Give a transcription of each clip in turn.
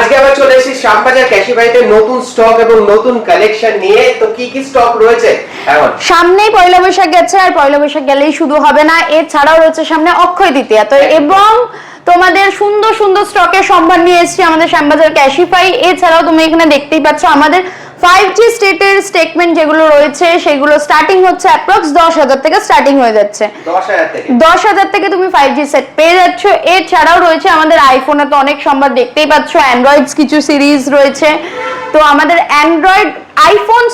আজকে আবার চলে এসেছি শ্যামবাজার ক্যাশিভাইতে নতুন স্টক এবং নতুন কালেকশন নিয়ে। তো কি কি স্টক রয়েছে এখন? সামনেই পয়লা বৈশাখ গেছে, আর পয়লা বৈশাখ গেলেই শুধু হবে না, এছাড়াও রয়েছে সামনে অক্ষয় তৃতীয়া। তো এবং তোমাদের সুন্দর সুন্দর স্টকের সম্ভার নিয়ে এসেছি আমাদের শ্যামবাজার ক্যাশিফাই। এছাড়াও তুমি এখানে দেখতেই পাচ্ছ আমাদের 5G স্টেটের স্টেটমেন্ট যেগুলো রয়েছে সেগুলো স্টার্টিং হচ্ছে অ্যাপ্রক্স 10,000 থেকে স্টার্টিং হয়ে যাচ্ছে। 10,000 থেকে তুমি 5G সেট পেয়ে যাচ্ছ। এছাড়াও রয়েছে আমাদের আইফোনে তো অনেক সম্ভার দেখতেই পাচ্ছ, অ্যান্ড্রয়েডস কিছু সিরিজ রয়েছে। তো আমাদের আইফোন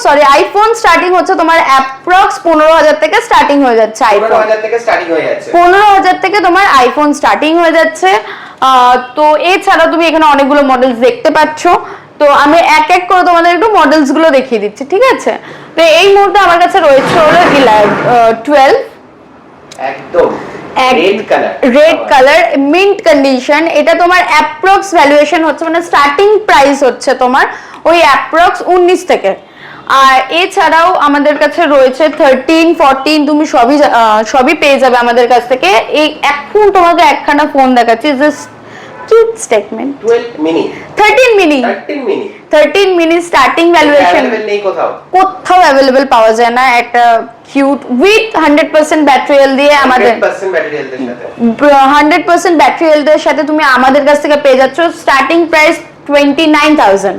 স্টার্টিং হচ্ছে তোমার অ্যাপ্রক্স 15,000 থেকে স্টার্টিং হয়ে যাচ্ছে। আইফোন 15,000 থেকে স্টার্টিং হয়ে যাচ্ছে। 15,000 থেকে তোমার আইফোন স্টার্টিং হয়ে যাচ্ছে। তো এছাড়া তুমি এখানে অনেকগুলো মডেলস দেখতে পাচ্ছ। তো আমি এক এক করে তোমাদের একটু মডেলস গুলো দেখিয়ে দিচ্ছি, ঠিক আছে? তো এই মুহূর্তে আমার কাছে রয়েছে হলো 12 একদম রেড কালার মিন্ট কন্ডিশন। এটা তোমার অ্যাপ্রক্স ভ্যালুয়েশন হচ্ছে, মানে স্টার্টিং প্রাইস হচ্ছে তোমার ওই অ্যাপ্রক্স 19 থেকে। আর এছাড়াও আমাদের কাছে রয়েছে 13, 14, তুমি সবই পেয়ে যাবে আমাদের কাছ থেকে। এই এখন তোমাকে একখানা ফোন দেখাচ্ছি, just cute statement. 13 mini starting valuation নেই কোথাও अवेलेबल পাওয়া যায় না। একটা কিউট উইথ 100% ব্যাটারি হেলথ দিয়ে আমাদের 100% ব্যাটারি হেলথের সাথে তুমি আমাদের কাছ থেকে পেয়ে যাচ্ছ। স্টার্টিং প্রাইস 29,000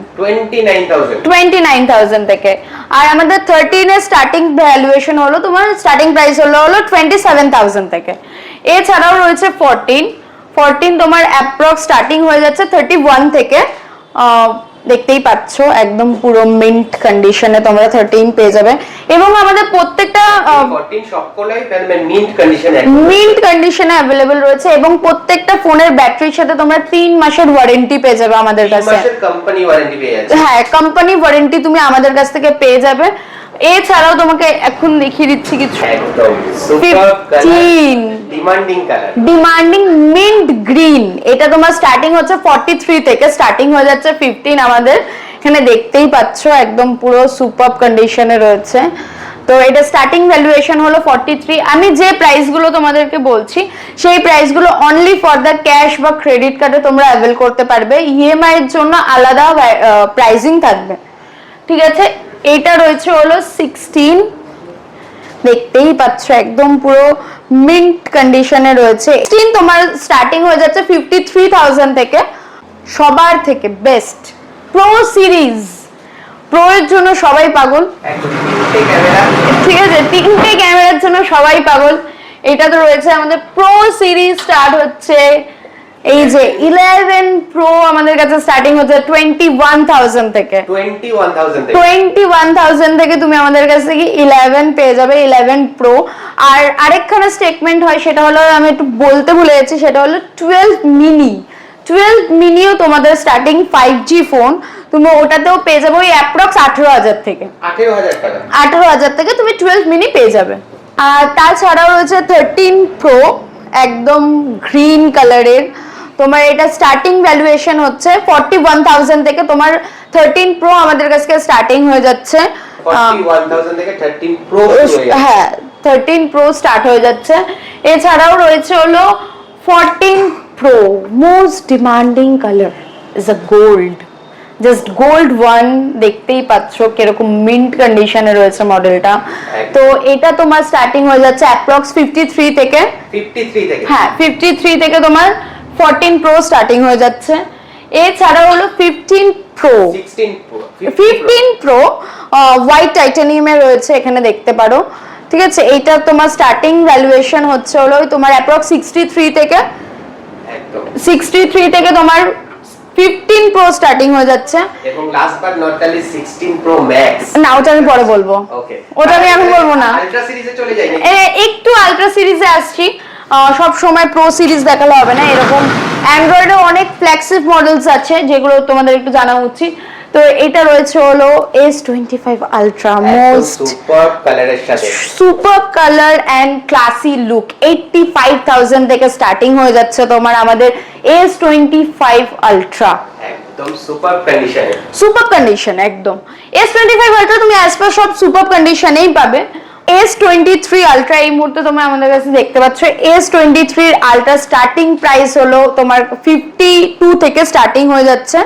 থেকে। আর আমাদের 13 এর স্টার্টিং ভ্যালুয়েশন হলো তোমার স্টার্টিং প্রাইস হলো 27,000 থেকে। এছাড়াও রয়েছে 14 তোমার অ্যাপ্রক্স স্টার্টিং হয়ে যাচ্ছে 31 থেকে। দেখতেই পাচ্ছ একদম পুরো মিন্ট কন্ডিশনে তোমরা 13 পেয়ে যাবে। এবং আমাদের প্রত্যেকটা 14 সবগুলোই মিন্ট কন্ডিশনে अवेलेबल রয়েছে। এবং প্রত্যেকটা ফোনের ব্যাটারির সাথে তোমরা 3 মাসের ওয়ারেন্টি পেয়ে যাবে আমাদের কাছে। 3 মাসের কোম্পানি ওয়ারেন্টি পেয়ে যাচ্ছে। হ্যাঁ, কোম্পানি ওয়ারেন্টি তুমি আমাদের কাছ থেকে পেয়ে যাবে। এছাড়াও তোমাকে এখন দেখিয়ে দিচ্ছি কিছু। একদম super colour, demanding mint green. এটা তোমার স্টার্টিং হচ্ছে 43 থেকে স্টার্টিং হয়ে যাচ্ছে 15। আমাদের এখানে দেখতেই পাচ্ছ একদম পুরো সুপার কন্ডিশনে রয়েছে। তো এটা স্টার্টিং ভ্যালুয়েশন হলো 43। আমি যে প্রাইসগুলো তোমাদেরকে বলছি সেই প্রাইসগুলো অনলি ফর দ্য ক্যাশ বা ক্রেডিট কার্ডে তোমরা অ্যাভেল করতে পারবে। ইএমআই এর জন্য আলাদা প্রাইসিং থাকবে, ঠিক আছে? এটা রয়েছে হলো 16। দেখতেই পাচ্ছ একদম পুরো মিন্ট কন্ডিশনে রয়েছে। 16 তোমার স্টার্টিং হয়ে যাচ্ছে 53,000 থেকে। সবার থেকে বেস্ট প্রো সিরিজ, প্রো এর জন্য সবাই পাগল। ঠিক আছে, 3টে ক্যামেরার জন্য সবাই পাগল। এটা তো রয়েছে আমাদের প্রো সিরিজ। স্টার্ট হচ্ছে এই যে 11 প্রো আমাদের কাছে স্টার্টিং হচ্ছে 21,000 থেকে। 21,000 থেকে তুমি আমাদের কাছ থেকে 11 পেয়ে যাবে, 11 প্রো। আর আরেকখানা স্টেটমেন্ট হয়, সেটা হলো আমি একটু বলতে ভুলে গেছি, সেটা হলো 12 মিনিও তোমাদের স্টার্টিং 5G ফোন। তুমি ওটাতেও পেয়ে যাবে ওই অ্যাপ্রক্স 18,000 থেকে। 18,000 থেকে তুমি 12 মিনি পেয়ে যাবে। আর তাছাড়াও রয়েছে 13 প্রো একদম গ্রিন কালারের। তোমার এটা স্টার্টিং ভ্যালুয়েশন হচ্ছে 41,000 থেকে। তোমার 13 প্রো আমাদের কাছে স্টার্টিং হয়ে যাচ্ছে 41,000 থেকে 13 প্রো। হ্যাঁ, 13 প্রো স্টার্ট হয়ে যাচ্ছে। এছাড়াও রয়েছে হলো 14 pro. Most demanding colour is a gold, just gold one. দেখতেই পাচ্ছ কিরকম মিন্ট কন্ডিশনে রয়েছে মডেলটা। তো এটা তোমার স্টার্টিং হয়ে যাচ্ছে অ্যাপ্রক্স 53 থেকে। হ্যাঁ, 53 থেকে তোমার 14 প্রো স্টার্টিং হয়ে যাচ্ছে। এছাড়া হলো 15 প্রো হোয়াইট টাইটানিয়ামে রয়েছে, এখানে দেখতে পারো, ঠিক আছে? এইটা তোমার স্টার্টিং ভ্যালুয়েশন হচ্ছে হলো তোমার অ্যাপ্রক্স 63 থেকে। 63 থেকে তোমার 15 প্রো স্টার্টিং হয়ে যাচ্ছে। এবং last but not list 16 pro max. না, ওটা আমি পরে বলবো। ওকে, ওটা আমি এখন বলবো না। আলট্রা সিরিজে চলে যাই নাকি? একটু আলট্রা সিরিজে আসছি। সব সময় প্রো সিরিজ দেখালে হবে না। এরকম অ্যান্ড্রয়েডে অনেক ফ্ল্যাগশিপ মডেলস আছে যেগুলো তোমাদের একটু জানা উচিত। তো এটা রয়েছে হলো S25 আলট্রা, মোস্ট সুপার কালারের সাথে super colour and classy look. 85,000 থেকে স্টার্টিং হয়ে যাচ্ছে তোমার আমাদের S25 আলট্রা। একদম সুপার কন্ডিশন একদম। S25 আলট্রা তুমি অ্যাজ পার সব সুপার কন্ডিশনেই পাবে। S23 আলট্রা এই মুহূর্তে তোমরা আমাদের কাছে দেখতে পাচ্ছ। S23 আলট্রা স্টার্টিং প্রাইস হলো তোমার 52 থেকে স্টার্টিং হয়ে যাচ্ছে।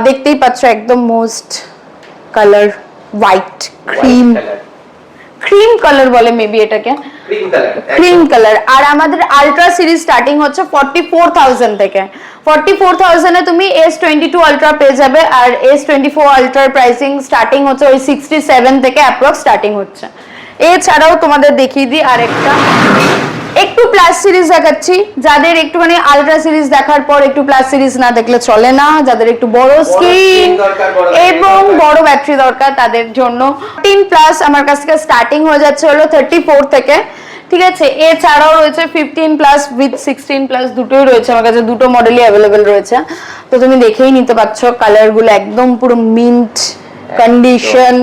দেখতেই পাচ্ছ একদম most colour white cream cream colour বলে মেবি এটাকে, ক্রিম কালার। আর আমাদের আলট্রা সিরিজ স্টার্টিং হচ্ছে 44,000 থেকে। 44,000 এ তুমি S22 আলট্রা পেয়ে যাবে, আর S24 আলট্রার প্রাইসিং স্টার্টিং হচ্ছে ওই 67 থেকে অ্যাপ্রক্স স্টার্টিং হচ্ছে। এছাড়াও তোমাদের দেখিয়ে দিই আরেকটা, একটু প্লাস সিরিজ দেখাচ্ছি। যাদের একটুখানি আলট্রা সিরিজ দেখার পর একটু প্লাস সিরিজ না দেখলে চলে না, যাদের একটু বড় স্ক্রিন এবং বড় ব্যাটারি দরকার তাদের জন্য 10 প্লাস আমার কাছ থেকে স্টার্টিং হয়ে যাচ্ছে হলো 34 থেকে, ঠিক আছে। এছাড়াও রয়েছে 15 প্লাস উইথ 16 প্লাস, দুটোই রয়েছে আমার কাছে, দুটো মডেলই অ্যাভেলেবেল রয়েছে। তো তুমি দেখেই নিতে পারছো কালারগুলো একদম পুরো মিন্ট কন্ডিশন।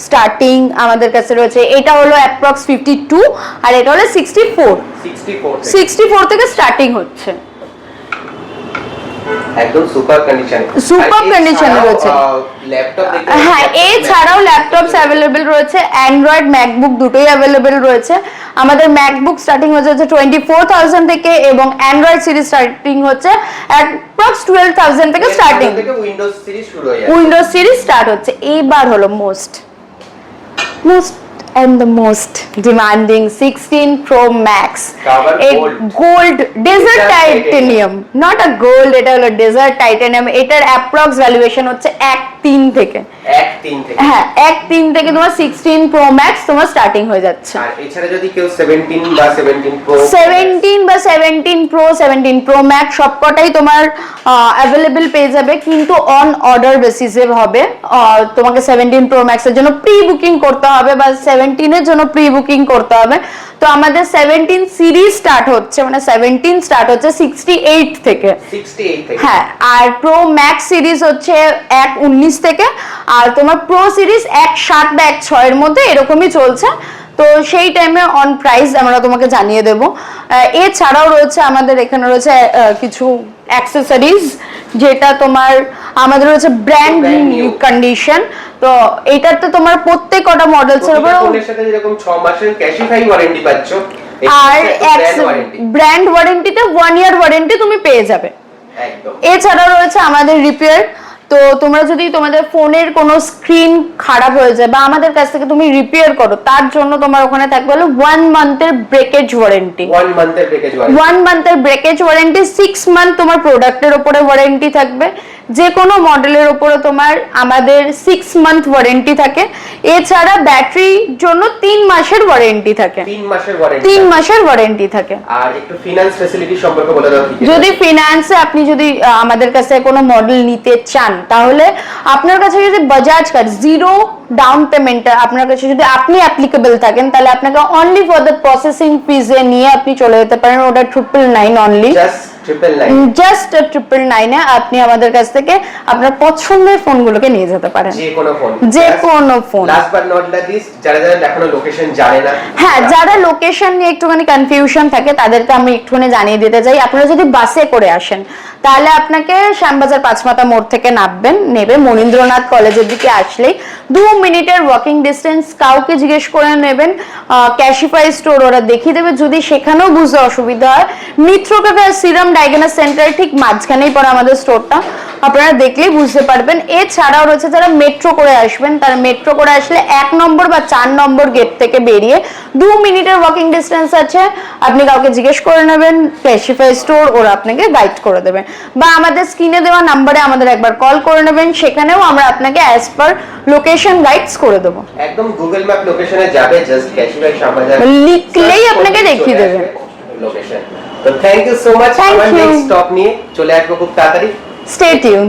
স্টার্টিং আমাদের কাছে রয়েছে, এটা হলো অ্যাপ্রক্স 52 আর এটা হলো 64 থেকে স্টার্টিং হচ্ছে, একদম সুপার কন্ডিশন, সুপার কন্ডিশনে রয়েছে। ল্যাপটপ দেখতে, হ্যাঁ এছাড়াও ল্যাপটপস অ্যাভেলেবেল রয়েছে, অ্যান্ড্রয়েড ম্যাকবুক দুটোই অ্যাভেলেবেল রয়েছে। আমাদের ম্যাকবুক স্টার্টিং হচ্ছে 24,000 থেকে এবং অ্যান্ড্রয়েড সিরিজ স্টার্টিং হচ্ছে অ্যাপ্রক্স 12,000 থেকে স্টার্টিং, উইন্ডোজ সিরিজ শুরু হয়ে যাচ্ছে, উইন্ডোজ সিরিজ স্টার্ট হচ্ছে। এইবার হলো most and the most demanding 16 Pro Max gold desert titanium, not a gold, এটা হলো desert titanium। এটার অ্যাপ্রক্স ভ্যালুয়েশন হচ্ছে 1.3 থেকে, হ্যাঁ 1.3 থেকে তোমার 16 Pro Max তোমার স্টার্টিং হয়ে যাচ্ছে। আর এছাড়া যদি কেউ 17 বা 17 Pro 17 Pro 17 Pro Max সবকটাই তোমার অ্যাভেলেবেল পেয়ে যাবে, কিন্তু অন অর্ডার বেসিসে হবে। তোমাকে 17 Pro Max এর জন্য প্রি বুকিং করতে হবে বা 17 এর জন্য প্রি বুকিং করতে হবে। তো আমাদের 17 সিরিজ স্টার্ট হচ্ছে, মানে 17 স্টার্ট হচ্ছে 68 থেকে, হ্যাঁ। আর প্রো ম্যাক্স সিরিজ হচ্ছে 1.19 থেকে, আর তোমার প্রো সিরিজ 1.7 বা 1.6 এর মধ্যে এরকমই চলছে। তো সেই টাইমে অন প্রাইস আমরা তোমাকে জানিয়ে দেব। এছাড়াও রয়েছে আমাদের এখানে রয়েছে কিছু অ্যাক্সেসরিজ, যেটা তোমার আমাদের রয়েছে ব্র্যান্ড নিউ কন্ডিশন। তো এটাতে তোমার প্রত্যেকটা মডেলসের উপর সাথে যেরকম 6 মাসের ক্যাশিফাই ওয়ারেন্টি পাচ্ছ, আর ব্র্যান্ড ওয়ারেন্টিতে 1 ইয়ার ওয়ারেন্টি তুমি পেয়ে যাবে একদম। এছাড়াও রয়েছে আমাদের রিপেয়ার। তো তোমরা যদি তোমাদের ফোনের কোনো স্ক্রিন খারাপ হয়ে যায় বা আমাদের কাছ থেকে তুমি রিপেয়ার করো, তার জন্য তোমার ওখানে থাকবে হলো 1 মান্থের ব্রেকেজ ওয়ারেন্টি, 1 মান্থের ব্রেকেজ ওয়ারেন্টি, 6 মান্থ তোমার প্রোডাক্টের উপরে ওয়ারেন্টি থাকবে। যে কোনো মডেলের উপরে তোমার আমাদের 6 মান্থ ওয়ারেন্টি থাকে। এছাড়া ব্যাটারির জন্য 3 মাসের ওয়ারেন্টি থাকে, 3 মাসের ওয়ারেন্টি থাকে। আর একটু ফিনান্স ফ্যাসিলিটি সম্পর্কে বলে দাও। যদি ফিনান্সে আপনি যদি আমাদের কাছে কোনো মডেল নিতে চান, তাহলে আপনার কাছে যদি Bajaj card zero down payment আপনার কাছে যদি আপনি অ্যাপ্লিকেবল থাকেন, তাহলে আপনাকে অনলি ফর দ্য প্রসেসিং ফিজে নিয়ে আপনি চলে যেতে পারেন। ওটা 999 অনলি, জাস্ট 999 এ আপনি আমাদের কাছ থেকে আপনার পছন্দের ফোনগুলোকে নিয়ে যেতে পারেন, যে কোনো phone. Last but not the least, যারা এখনো লোকেশন জানে না, হ্যাঁ যারা লোকেশন নিয়ে একটুখানি কনফিউশন থাকে তাদেরকে আমি একটুখানি জানিয়ে দিতে চাই। আপনারা যদি বাসে করে আসেন, তাহলে আপনাকে শ্যামবাজার পাঁচমাথা মোড় থেকে নেবে মনীন্দ্রনাথ কলেজের দিকে আসলেই 2 মিনিটের ওয়াকিং ডিস্টেন্স। কাউকে জিজ্ঞেস করে নেবেন, ক্যাশিফাই স্টোর ওরা দেখিয়ে দেবে। যদি সেখানেও বুঝতে অসুবিধা হয়, মিত্র ক্যাফে সিরাম ডায়াগনস সেন্টার ঠিক মাঝখানেই পড়ে আমাদের স্টোরটা, আপনারা দেখলেই বুঝতে পারবেন। এছাড়াও রয়েছে যারা মেট্রো করে আসবেন, তারা মেট্রো করে আসলে 1 নম্বর বা 4 নম্বর গেট থেকে বেরিয়ে 2 মিনিটের ওয়াকিং ডিস্টেন্স আছে। আপনি কাউকে জিজ্ঞেস করে নেবেন ক্যাশিফাই স্টোর, ওরা আপনাকে গাইড করে দেবে। বা আমাদের স্ক্রিনে দেওয়া নাম্বারে আমাদের একবার কল করে নেবেন, সেখানেও আমরা আপনাকে অ্যাজ পার লোকেশন গাইডস করে দেবো। একদম গুগল ম্যাপ লোকেশনে যাবে, জাস্ট ক্যাশিফাই শ্যামবাজার লিখলেই আপনাকে দেখিয়ে দেবে লোকেশন। তো থ্যাংক ইউ সো মাচ। আমার নেক্সট স্টপ নিয়ে চলে আসবো খুব তাড়াতাড়ি। Stay tune.